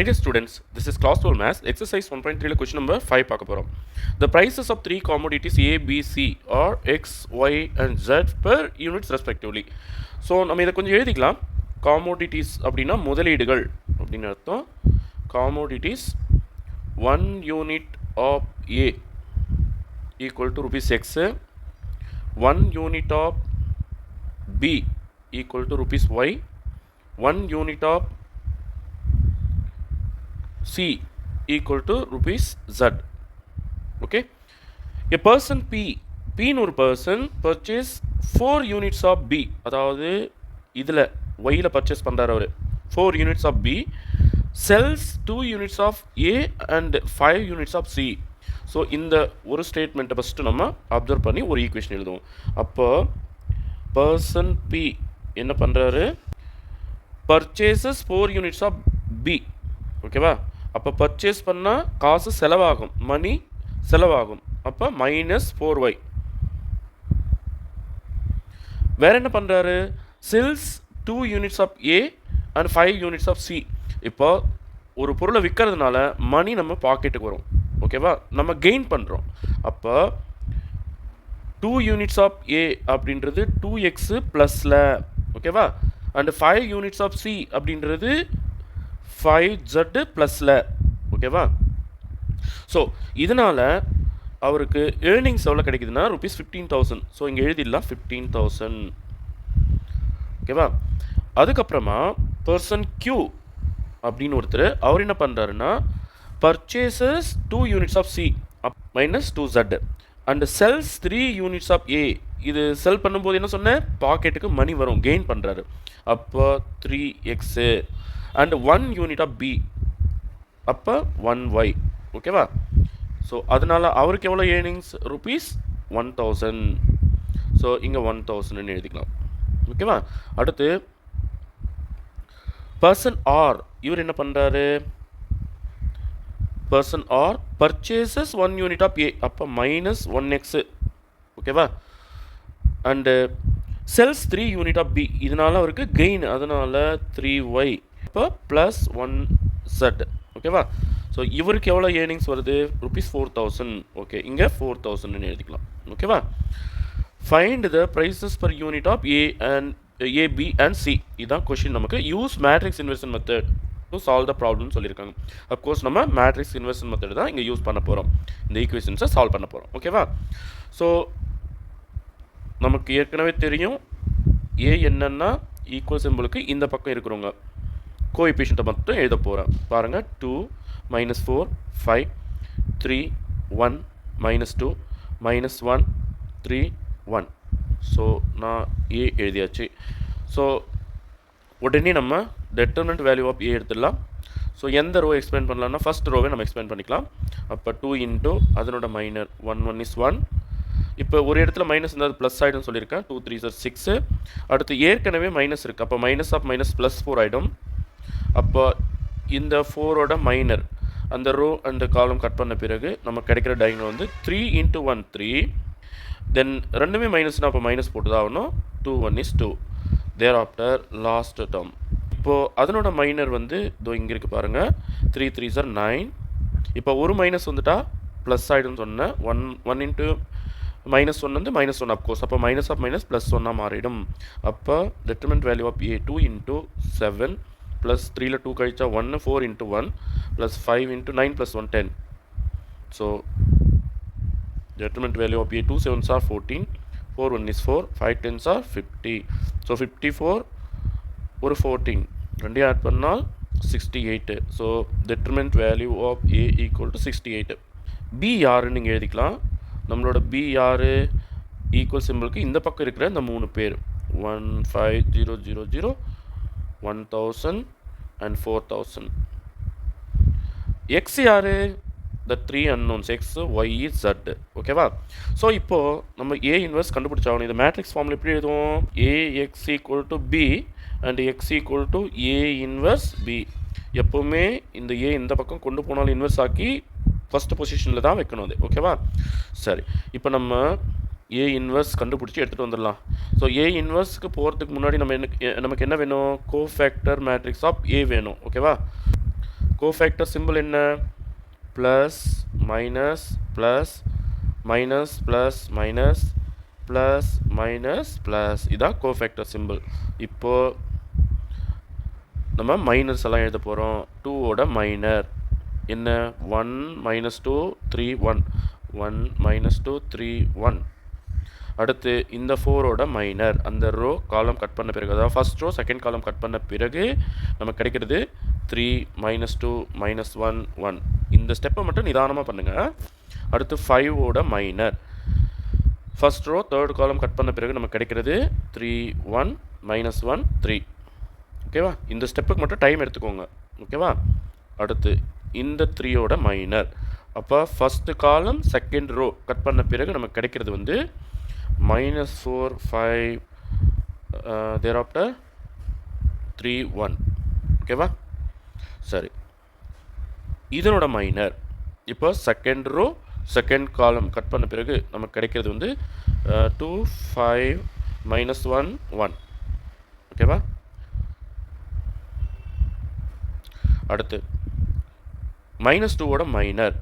My dear students, this is class 12 maths, exercise 1.3 question number 5 பார்க்க போறோம். The prices of three commodities A, B, C are X, Y and Z per units respectively. So நம்ம இதை கொஞ்சம் எழுதிக்கலாம். Commodities அப்படின்னா முதலீடுகள் அப்படின்னு அர்த்தம். Commodities 1 unit of A equal to rupees X, 1 unit of B equal to rupees Y, 1 unit of C equal to rupees Z. Okay. A person P ஒரு person purchase 4 units of B. அதாவது இதில் Yல purchase பண்ணுறாரு அவர் 4 units of B, sells 2 units of A and 5 units of C. So இந்த ஒரு ஸ்டேட்மெண்ட்டை first நம்ம observe பண்ணி ஒரு ஈக்குவேஷன் எழுதுவோம். அப்போ பர்சன் P என்ன பண்ணுறாரு, பர்ச்சேசஸ் 4 units of B. ஓகேவா? அப்போ பர்ச்சேஸ் பண்ணால் காசு செலவாகும், மணி செலவாகும். அப்போ -4y. வேறு என்ன பண்ணுறாரு, cells 2 units of A and 5 units of C. இப்போ ஒரு பொருளை விற்கிறதுனால மணி நம்ம பாக்கெட்டுக்கு வரும். ஓகேவா? நம்ம கெயின் பண்ணுறோம். அப்போ 2 units of A அப்படின்றது 2x ப்ளஸில், ஓகேவா? அண்டு 5 units of C அப்படின்றது 5z ப்ளஸில், ஓகேவா? ஸோ இதனால் அவருக்கு ஏர்னிங்ஸ் எவ்வளோ கிடைக்குதுன்னா rupees 15,000. ஸோ இங்கே எழுதிடலாம் 15,000. ஓகேவா? அதுக்கப்புறமா பர்சன் Q அப்படின்னு ஒருத்தர், அவர் என்ன பண்ணுறாருன்னா purchases 2 units of C -2z and sells 3 units of A. இது செல் பண்ணும்போது என்ன சொன்னேன், பாக்கெட்டுக்கு மணி வரும், கெயின் பண்ணுறாரு. அப்போ 3x and 1 unit of B, அப்போ 1y. ஓகேவா? ஸோ அதனால் அவருக்கு எவ்வளோ ஏர்னிங்ஸ், rupees 1,000. ஸோ இங்கே 1,000ன்னு எழுதிக்கலாம். ஓகேவா? அடுத்து பர்சன் ஆர், இவர் என்ன பண்ணுறாரு, person R purchases 1 unit of A, அப்போ -1x. ஓகேவா? And sells 3 unit of B, இதனால் அவருக்கு கெயின், அதனால் 3y. இப்போ +1z. ஓகேவா? ஸோ இவருக்கு எவ்வளோ ஏர்னிங்ஸ் வருது, rupees 4,000. ஓகே, இங்கே 4,000ன்னு எழுதிக்கலாம். ஓகேவா? Find the prices per unit of A, B and C. இதுதான் கொஷின். நமக்கு use matrix inversion method to solve the ப்ராப்ளம்னு சொல்லியிருக்காங்க. அப்கோர்ஸ் நம்ம மேட்ரிக்ஸ் இன்வெர்ஷன் மெத்தட் தான் இங்கே யூஸ் பண்ண போகிறோம், இந்த ஈக்குவேஷன்ஸை சால்வ் பண்ண போகிறோம். ஓகேவா? ஸோ நமக்கு ஏற்கனவே தெரியும் A என்னன்னா ஈக்குவல் சிம்பிளுக்கு இந்த பக்கம் இருக்கிறவங்க கோஎஃபிஷியன்ட்டை மட்டும் எழுத போகிறேன். பாருங்கள், 2 -4 5 3 1 -2 -1 3 1. ஸோ நான் A எழுதியாச்சு. ஸோ உடனே நம்ம டெட்டர்மினன்ட் வேல்யூ ஆஃப் A எடுத்துடலாம். ஸோ எந்த ரோ எக்ஸ்பிளைன் பண்ணலாம்னா ஃபஸ்ட் ரோவை நம்ம எக்ஸ்பிளைன் பண்ணிக்கலாம். அப்போ 2 இன்ட்டு அதனோட மைனர் 1 is 1. இப்போ ஒரு இடத்துல மைனஸ் இருந்தால் ப்ளஸ் ஆகிடும் சொல்லியிருக்கேன். 2 3 are 6. அடுத்து ஏற்கனவே மைனஸ் இருக்குது, அப்போ -(-) ஆகிடும். அப்போ இந்த 4ஓட மைனர் அந்த ரோ அந்த காலம் கட் பண்ண பிறகு நமக்கு கிடைக்கிற டயகனல் வந்து 3 × 1 3. தென் ரெண்டுமே மைனஸ்னால் அப்போ மைனஸ் போட்டு தான் ஆகணும். 2 1 is 2. There after last term. இப்போது அதனோட மைனர் வந்து இதோ இங்கே இருக்குது பாருங்கள், 3 3s are 9. இப்போ ஒரு மைனஸ் வந்துட்டா ப்ளஸ் ஆகிடும்னு சொன்னேன். 1 இன்ட்டு -1 வந்து -1 அப்கோர்ஸ். அப்போ -(-) +1 மாறிடும். அப்போ டெட்டர்மினன்ட் வேல்யூ ஆஃப் A 2 × 7 ப்ளஸ் 3ல் 2 கழிச்சா 1 4 × 1 plus 5 × 9 + 1 10. So determinant value of A 2 7s are 14, 4 1 is 4, 5 10s are 50. So 54 ஒரு 14 ரெண்டையும் ஆட் பண்ணால் 68. So determinant value of A equal to 68. B யாருன்னு நீங்கள் எழுதிக்கலாம். நம்மளோட B யார், ஈக்குவல் சிம்பிளுக்கு இந்த பக்கம் இருக்கிற இந்த 3 பேர் 1 5 0 0 0 1000 and 4000. X யார், the 3 unknowns X, Y, Z. ஓகேவா? ஸோ இப்போது நம்ம A இன்வெர்ஸ் கண்டுபிடிச்சாகணும். இது மேட்ரிக்ஸ் ஃபார்மில் எப்படி எழுதுவோம், AX = B and X = A inverse B. எப்போவுமே இந்த A இந்த பக்கம் கொண்டு போனாலும் இன்வெர்ஸ் ஆக்கி ஃபஸ்ட்டு பொசிஷனில் தான் வைக்கணும் அது. ஓகேவா? சரி, இப்போ நம்ம A இன்வெர்ஸ் கண்டுபிடிச்சி எடுத்துகிட்டு வந்துடலாம். ஸோ A இன்வெர்ஸ்க்கு போகிறதுக்கு முன்னாடி நமக்கு என்ன வேணும், கோஃபேக்டர் மேட்ரிக்ஸ் ஆஃப் A வேணும். ஓகேவா? கோஃபேக்டர் சிம்பிள் என்ன? Plus minus plus minus plus minus plus minus plus, இதான் கோஃபேக்டர் சிம்பிள். இப்போது நம்ம மைனஸ் எல்லாம் எழுத போகிறோம். 2ஓட மைனர் என்ன? 1 மைனஸ் 2 3 1 1 மைனஸ் 2 3 1. அடுத்து இந்த 4ஓட மைனர், அந்த ரோ காலம் கட் பண்ண பிறகு, அதாவது first row second column cut பண்ண பிறகு நமக்கு கிடைக்கிறது 3 மைனஸ் 2 மைனஸ் 1 1. இந்த ஸ்டெப்பை மட்டும் நிதானமாக பண்ணுங்கள். அடுத்து 5ஓட minor, first row third column cut பண்ண பிறகு நமக்கு கிடைக்கிறது 3 1 மைனஸ் 1 3. ஓகேவா? இந்த ஸ்டெப்புக்கு மட்டும் டைம் எடுத்துக்கோங்க. ஓகேவா? அடுத்து இந்த 3ஓட மைனர், அப்போ first column second row cut பண்ண பிறகு நமக்கு கிடைக்கிறது வந்து மைனஸ் 4 5 thereafter 3 1. ஓகேவா? சரி, இதனோட மைனர் இப்போ second row second column cut பண்ண பிறகு நமக்கு கிடைக்கிறது வந்து 2 5 மைனஸ் 1 1. ஓகேவா? அடுத்து மைனஸ் 2ஓட மைனர்,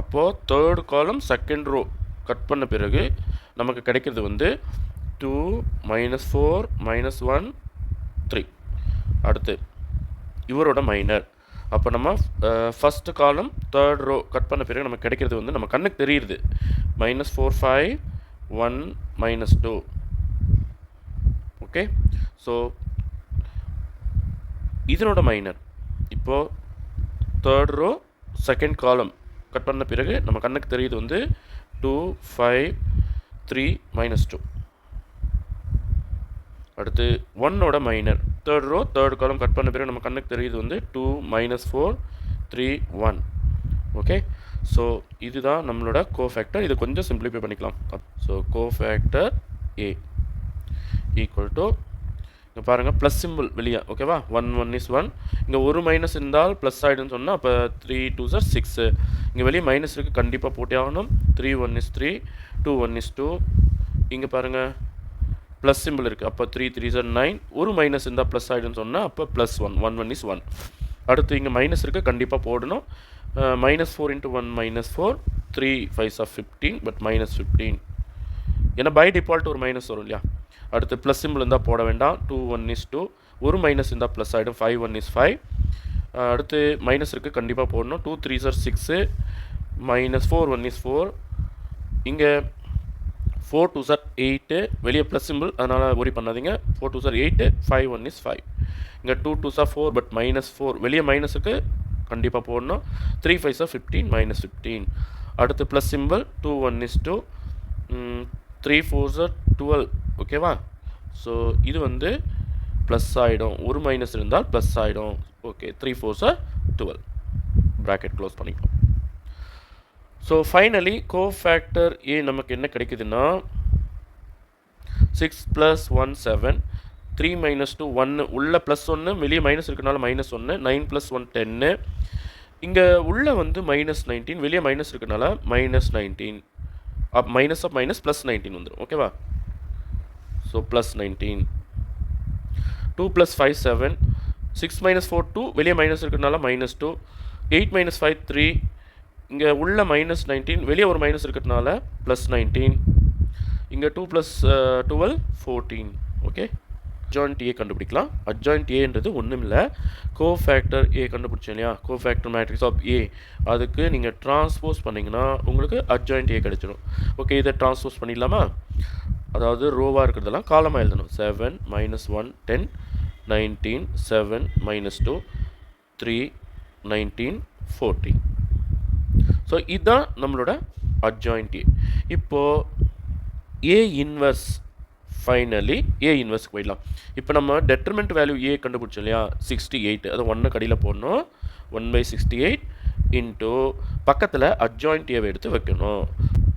அப்போது third column second row cut பண்ண பிறகு நமக்கு கிடைக்கிறது வந்து 2 மைனஸ் 4 மைனஸ் 1 3. அடுத்து இவரோட மைனர், அப்போ நம்ம ஃபஸ்ட்டு காலம் தேர்ட் ரோ கட் பண்ண பிறகு நமக்கு கிடைக்கிறது வந்து நம்ம கண்ணுக்கு தெரியுது மைனஸ் 4 5 1 மைனஸ் 2. ஓகே, ஸோ இதனோட மைனர் இப்போது third row second column cut பண்ண பிறகு நம்ம கண்ணுக்கு தெரியுது வந்து 2 5 3 மைனஸ் 2. அடுத்து 1ஓட minor, third row third column cut பண்ண பிறகு நம்ம கண்ணுக்கு தெரியுது வந்து 2 மைனஸ் 4 3 1. ஓகே, ஸோ இதுதான் நம்மளோட கோஃபேக்டர். இதை கொஞ்சம் சிம்பிளிஃபை பண்ணிக்கலாம். So cofactor A equal to, இங்கே பாருங்கள் ப்ளஸ் சிம்பிள் வெளியே. ஓகேவா? 1 1 இஸ் 1. இங்கே ஒரு மைனஸ் இருந்தால் ப்ளஸ் ஆகிடுன்னு சொன்னால் அப்போ 3 2 சார் 6. இங்கே வெளியே மைனஸ் இருக்குது, கண்டிப்பாக போட்டே ஆகணும். 3 1 இஸ் 3 2 1 இஸ் 2. இங்கே பாருங்கள் ப்ளஸ் சிம்பிள் இருக்குது, அப்போ 3 3 சார் 9. ஒரு மைனஸ் இருந்தால் ப்ளஸ் ஆகிடுன்னு சொன்னால் அப்போ ப்ளஸ் 1 1 1 இஸ் 1. அடுத்து இங்கே மைனஸ் இருக்குது, கண்டிப்பாக போடணும். Minus 4 into 1 minus 4 3 5 of 15 but minus 15. ஏன்னா பை டிஃபால்ட் ஒரு மைனஸ் வரும் இல்லையா? அடுத்து ப்ளஸ் சிம்பிள் இருந்தால் போட வேண்டாம். 2 1 இஸ் 2. ஒரு மைனஸ் இருந்தால் ப்ளஸ் ஆகிடும். 5 1 இஸ் 5. அடுத்து மைனஸ் இருக்குது, கண்டிப்பாக போடணும். 2 3 சார் 6 மைனஸ் 4 1 இஸ் 4. இங்கே 4 2 சார் 8. வெளியே ப்ளஸ் சிம்பிள், அதனால் ஒரி பண்ணாதீங்க. 4 2 சார் 8 5 1 இஸ் 5. இங்கே 2 2 சார் 4 பட் மைனஸ் 4. வெளியே மைனஸுக்கு கண்டிப்பாக போடணும். 3 5 சார் 15 மைனஸ் 15. அடுத்து ப்ளஸ் சிம்பிள் 2 1 இஸ் 2. 3 4 சார் 12. ஓகேவா? ஸோ இது வந்து ப்ளஸ் ஆகிடும். ஒரு மைனஸ் இருந்தால் ப்ளஸ் ஆகிடும். Okay, 3 4 sir 12. ப்ராக்கெட் க்ளோஸ் பண்ணிக்கலாம். ஸோ ஃபைனலி கோஃபேக்டர் ஏ நமக்கு என்ன கிடைக்குதுன்னா 6 + 1 7 3 - 2 1. உள்ள ப்ளஸ் 1, வெளியே மைனஸ் இருக்கனால மைனஸ் 1. 9 + 1 10. இங்கே உள்ள வந்து மைனஸ் 19, வெளியே மைனஸ் இருக்கனால minus 19. Minus of minus plus 19 வந்துடும். ஓகேவா? So plus 19. 2 + 5 7. 6 - 4 2, வெளியே மைனஸ் இருக்கிறதுனால மைனஸ் 2. 8 - 5 3. இங்கே உள்ள மைனஸ் 19, வெளியே ஒரு மைனஸ் இருக்கிறதுனால ப்ளஸ் 19. இங்கே 2 + 12 14. ஓகே, அட்ஜாயிண்ட் ஏ கண்டுபிடிக்கலாம். அட்ஜாயிண்ட் ஏன்றது ஒன்றும் இல்லை, கோஃபேக்டர் ஏ கண்டுபிடிச்சோம் இல்லையா? கோஃபேக்டர் மேட்ரிக்ஸ் ஆஃப் ஏ, அதுக்கு நீங்கள் ட்ரான்ஸ்போஸ் பண்ணிங்கன்னா உங்களுக்கு அட்ஜாயிண்ட் ஏ கிடச்சிடும். ஓகே, இதை ட்ரான்ஸ்போஸ் பண்ணிடலாமா? அதாவது ரோவாக இருக்கிறதெல்லாம் காலமாக எழுதணும். 7 - 1 10 19 7 - 2 3 19 14. ஸோ இதுதான் நம்மளோட அட்ஜாயிண்ட் ஏ. இப்போது ஏ இன்வர்ஸ், ஃபைனலி ஏ இன்வர்ஸ்க்கு போயிடலாம். இப்போ நம்ம டெட்டர்மெண்ட் வேல்யூ ஏ கண்டுபிடிச்சோம் இல்லையா? 68. அதை 1 கடியில் போடணும். 1/68 இன்ட்டு பக்கத்தில் அட்ஜாயிண்ட் ஏவை எடுத்து வைக்கணும்.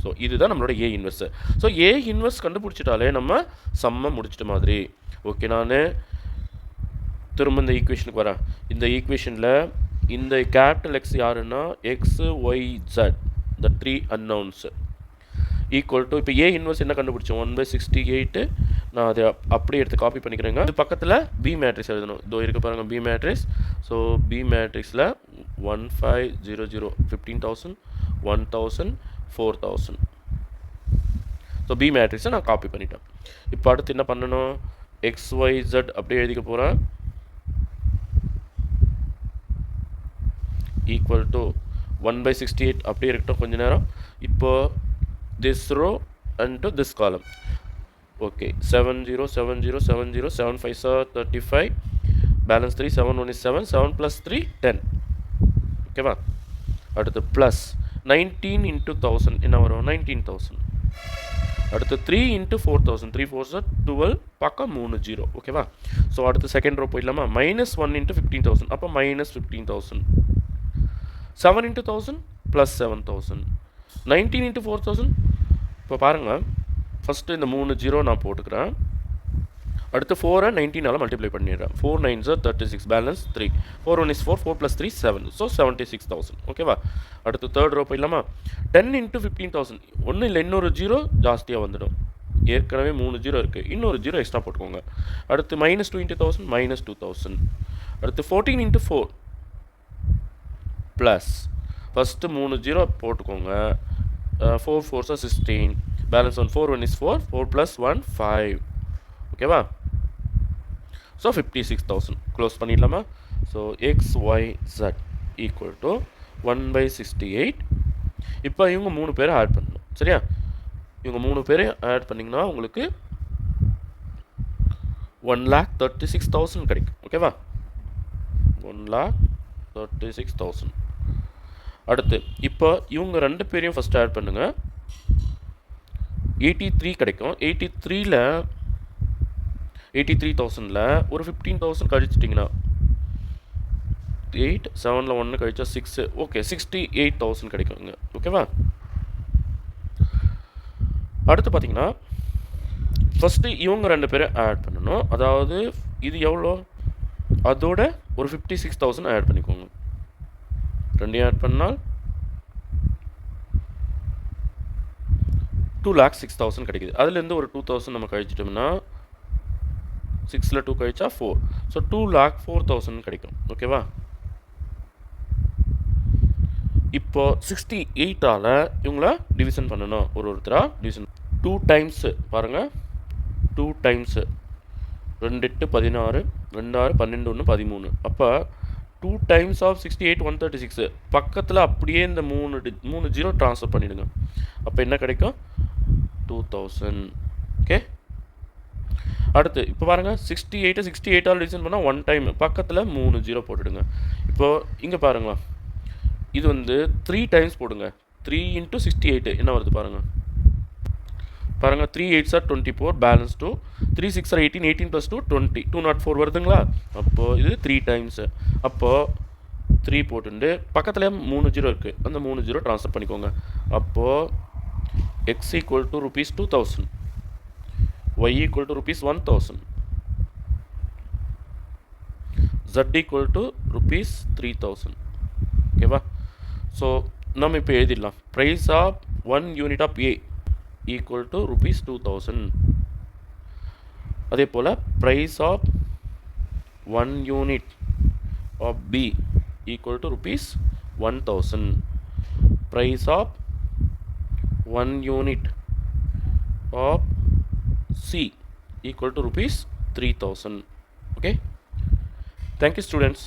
ஸோ இதுதான் நம்மளோட A inverse. So A inverse கண்டுபிடிச்சிட்டாலே நம்ம சம்மை முடிச்சிட்ட மாதிரி. ஓகே, நான் திரும்ப இந்த ஈக்குவேஷனுக்கு வரேன். இந்த ஈக்குவேஷனில் இந்த கேபிட்டல் எக்ஸ் யாருன்னா எக்ஸ் ஒய் ஜெட், இந்த 3 அன்னவுன்ஸு ஈக்குவல் டு, இப்போ ஏ இன்வெர்ஸ் என்ன கண்டுபிடிச்சோம்? 1/68. நான் அதை அப்படியே எடுத்து காப்பி பண்ணிக்கிறேங்க. இது பக்கத்தில் பி மேட்ரிக்ஸ் எழுதணும். இதோ இருக்க பாருங்கள் பி மேட்ரிக்ஸ். ஸோ பி மேட்ரிக்ஸில் 1500 15,000 1000 4000. ஸோ பி மேட்ரிக்ஸை நான் காப்பி பண்ணிட்டேன். இப்போ அடுத்து என்ன பண்ணணும், XYZ அப்படியே எழுதிக்க போகிறேன். ஈக்குவல் டு 1/68 அப்படியே இருக்கட்டும் கொஞ்ச நேரம். இப்போ this row and this column. Okay, 70 70 70 7 5 35, balance 3, 7 1 is 7, 7 plus 3 10. ஓகேவா? அடுத்து ப்ளஸ் 19 into 1000 என்ன வரும், 19,000. அடுத்து 3 into 4,000, 3 4s are 12, பக்கம் 3 0. ஓகேவா? ஸோ அடுத்து செகண்ட் ரோ போயிடலாமா, -1 into 15,000, அப்போ -15,000. 7 into 1000 plus 7,000. 19 into 4,000. இப்போ பாருங்கள், ஃபஸ்ட்டு இந்த 3 0 நான் போட்டுக்கிறேன். அடுத்து 4 19 மல்டிப்ளை பண்ணிடுறேன். 4 9s are 36, balance 3, 4 1 is 4, 4 plus 3 7, so 76,000. ஓகேவா? அடுத்து தேர்ட் ரோ போயிடலாமா, 10 into 15,000. ஒன்றும் இல்லை, இன்னொரு 0 ஜாஸ்தியாக வந்துடும். ஏற்கனவே 3 0 இருக்குது, இன்னொரு 0 எக்ஸ்ட்ரா போட்டுக்கோங்க. அடுத்து -2 into 1000, -2,000. அடுத்து 14 into 4 ப்ளஸ் ஃபஸ்ட்டு 3 0 போட்டுக்கோங்க. 4 4s are 16, balance 1, 4 1 is 4, 4 plus 1 5. ஓகேவா? ஸோ 56,000 க்ளோஸ் பண்ணிடலாமா. So XYZ equal to 1/68. இப்போ இவங்க 3 பேரை ஆட் பண்ணணும். சரியா? இவங்க 3 பேரை ஆட் பண்ணிங்கன்னா உங்களுக்கு 1,36,000 கிடைக்கும். ஓகேவா? 1,36,000. அடுத்து இப்போ இவங்க 2 பேரையும் ஃபஸ்ட்டு ஆட் பண்ணுங்கள். 83 கிடைக்கும். 83,000ல் ஒரு 15,000 கழிச்சிட்டிங்கன்னா 8 7ல் 1 கழிச்சா 6, ஓகே 68,000 கிடைக்குங்க. ஓகேவா? அடுத்து பார்த்தீங்கன்னா ஃபஸ்ட்டு இவங்க 2 பேரை ஆட் பண்ணணும். அதாவது இது எவ்வளோ, அதோட ஒரு 56,000 ஆட் பண்ணிக்கோங்க. 2 ஆட் பண்ணால் 2,06,000 கிடைக்குது. அதுலேருந்து ஒரு 2,000 நம்ம கழிச்சிட்டோம்னா 6ல் 2 கழிச்சா 4, ஸோ 2,04,000 கிடைக்கும். ஓகேவா? இப்போ 68ஆல் இவங்கள டிவிஷன் பண்ணணும். ஒருத்தராக டிவிஷன் 2 டைம்ஸு பாருங்கள், 2 டைம்ஸு 2 8 16, 2 6 12 1 13. அப்போ 2 டைம்ஸ் ஆஃப் 68 136. பக்கத்தில் அப்படியே இந்த 3 0 ட்ரான்ஸ்ஃபர் பண்ணிவிடுங்க. அப்போ என்ன கிடைக்கும், 2,000. ஓகே, அடுத்து இப்போ பாருங்கள், 68ஆல் டிவிஷன் பண்ணால் 1 டைம், பக்கத்தில் 3 0 போட்டுடுங்க. இப்போது இங்கே பாருங்களா, இது வந்து 3 டைம்ஸ் போடுங்க. 3 into 68 என்ன வருது பாருங்கள். 3 8s are 24, balance 2, 3 6 are 18, 18 plus 2 20, 204 வருதுங்களா. அப்போது இது 3 டைம்ஸு. அப்போது 3 போட்டுண்டு பக்கத்தில் 3 0 இருக்குது, அந்த 3 0 ட்ரான்ஸ்ஃபர் பண்ணிக்கோங்க. அப்போது x equal to rupees 2,000, y equal to rupees 1,000, z equal to rupees 3,000. ஓகேவா? ஸோ நம்ம இப்போ எழுதிடலாம். Price of 1 unit of A equal to rupees 2,000. அதே போல் price of 1 unit of B equal to rupees 1,000. Price of 1 unit of C equal to rupees 3,000. Okay, thank you students.